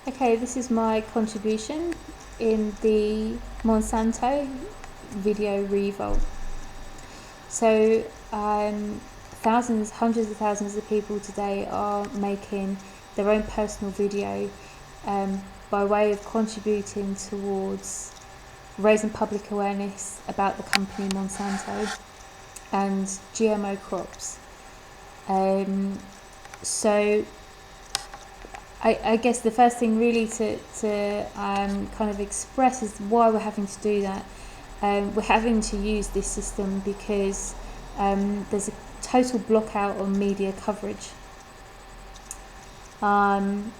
Okay, this is my contribution in the Monsanto video revolt. So, hundreds of thousands of people today are making their own personal video by way of contributing towards raising public awareness about the company Monsanto and GMO crops. So I guess the first thing really to kind of express is why we're having to do that. We're having to use this system because there's a total blockout on media coverage. Monsanto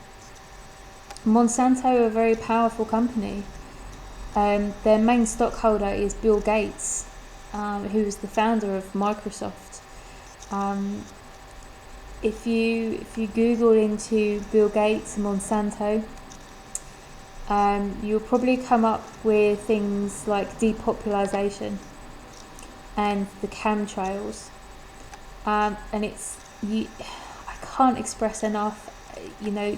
are a very powerful company. Their main stockholder is Bill Gates, who was the founder of Microsoft. If you Google into Bill Gates and Monsanto, you'll probably come up with things like depopulation and the chemtrails. And I can't express enough, the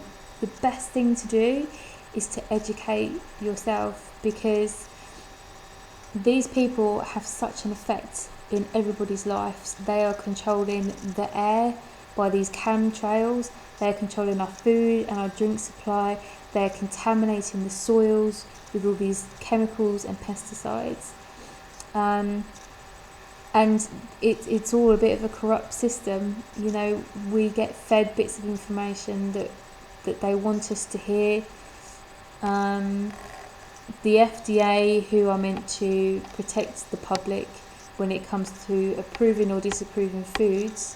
best thing to do is to educate yourself, because these people have such an effect in everybody's lives. They are controlling the air by these chemtrails, they're controlling our food and our drink supply, they're contaminating the soils with all these chemicals and pesticides. And it's all a bit of a corrupt system. We get fed bits of information that they want us to hear. The FDA, who are meant to protect the public when it comes to approving or disapproving foods,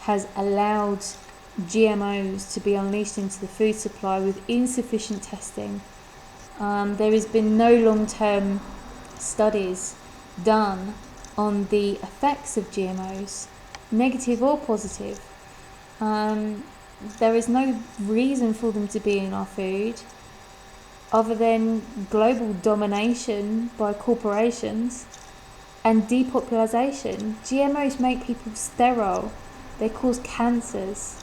has allowed GMOs to be unleashed into the food supply with insufficient testing. There has been no long-term studies done on the effects of GMOs, negative or positive. There is no reason for them to be in our food other than global domination by corporations and depopulation. GMOs make people sterile. They cause cancers.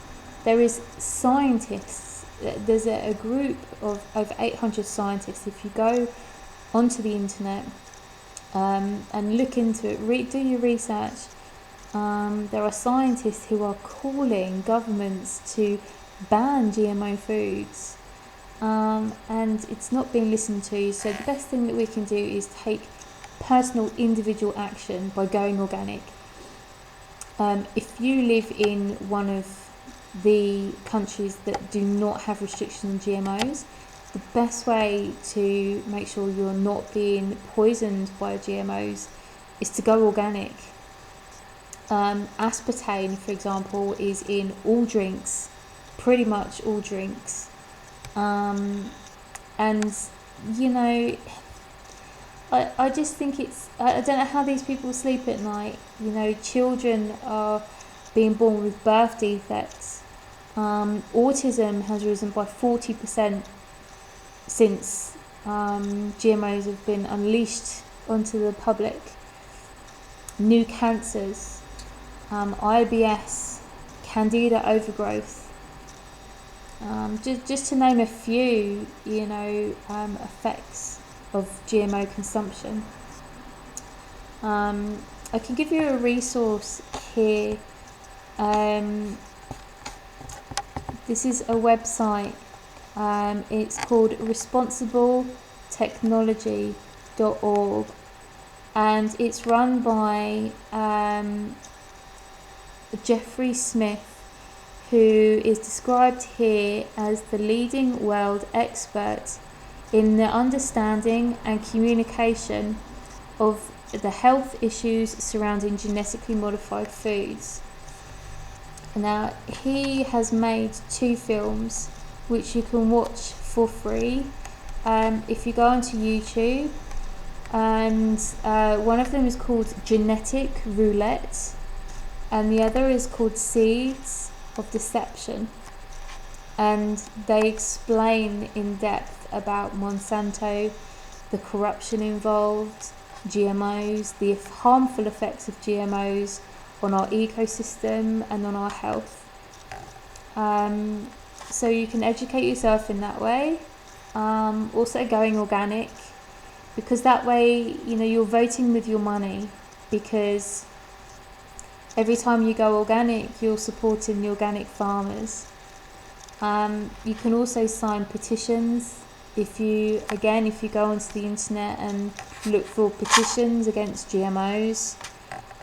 There is scientists. There's a group of over 800 scientists. If you go onto the internet and look into it, do your research, there are scientists who are calling governments to ban GMO foods. And it's not being listened to. So the best thing that we can do is take personal individual action by going organic. If you live in one of the countries that do not have restrictions on GMOs, the best way to make sure you're not being poisoned by GMOs is to go organic. Aspartame, for example, is in all drinks, pretty much all drinks. And I just think I don't know how these people sleep at night. Children are being born with birth defects. Autism has risen by 40% since GMOs have been unleashed onto the public. New cancers, IBS, candida overgrowth. Just to name a few, effects of GMO consumption. I can give you a resource here. This is a website. It's called responsibletechnology.org, and it's run by Jeffrey Smith, who is described here as the leading world expert in the understanding and communication of the health issues surrounding genetically modified foods. Now, he has made 2 films which you can watch for free if you go onto YouTube, and one of them is called Genetic Roulette and the other is called Seeds of Deception, and they explain in depth about Monsanto, the corruption involved, GMOs, the harmful effects of GMOs on our ecosystem and on our health. So you can educate yourself in that way. Also going organic, because that way, you're voting with your money, because every time you go organic, you're supporting the organic farmers. You can also sign petitions. If you go onto the internet and look for petitions against GMOs,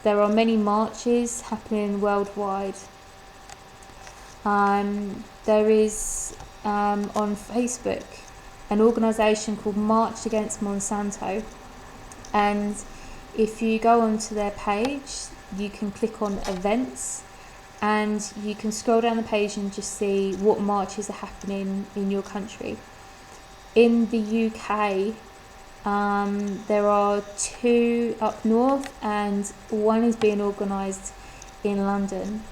there are many marches happening worldwide. There is on Facebook an organisation called March Against Monsanto, and if you go onto their page, you can click on events, and you can scroll down the page and just see what marches are happening in your country. In the UK, there are 2 up north, and one is being organised in London.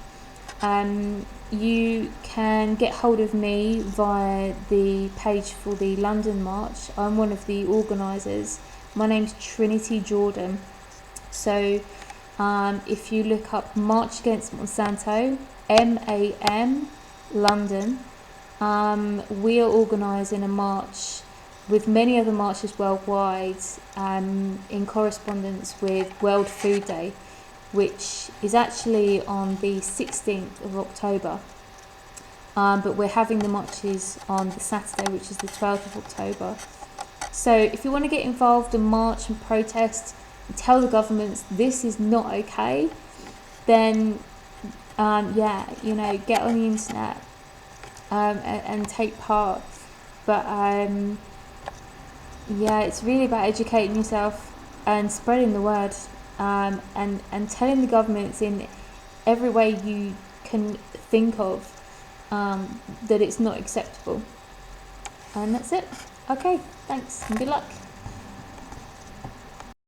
You can get hold of me via the page for the London March. I'm one of the organisers. My name's Trinity Jordan. So if you look up March Against Monsanto, MAM, London, we are organising a march with many other marches worldwide, in correspondence with World Food Day, which is actually on the 16th of October. But we're having the marches on the Saturday, which is the 12th of October. So if you want to get involved and march and protest and tell the governments this is not okay, then get on the internet and take part. But it's really about educating yourself and spreading the word, and telling the governments in every way you can think of that it's not acceptable. And that's it. Okay, thanks and good luck.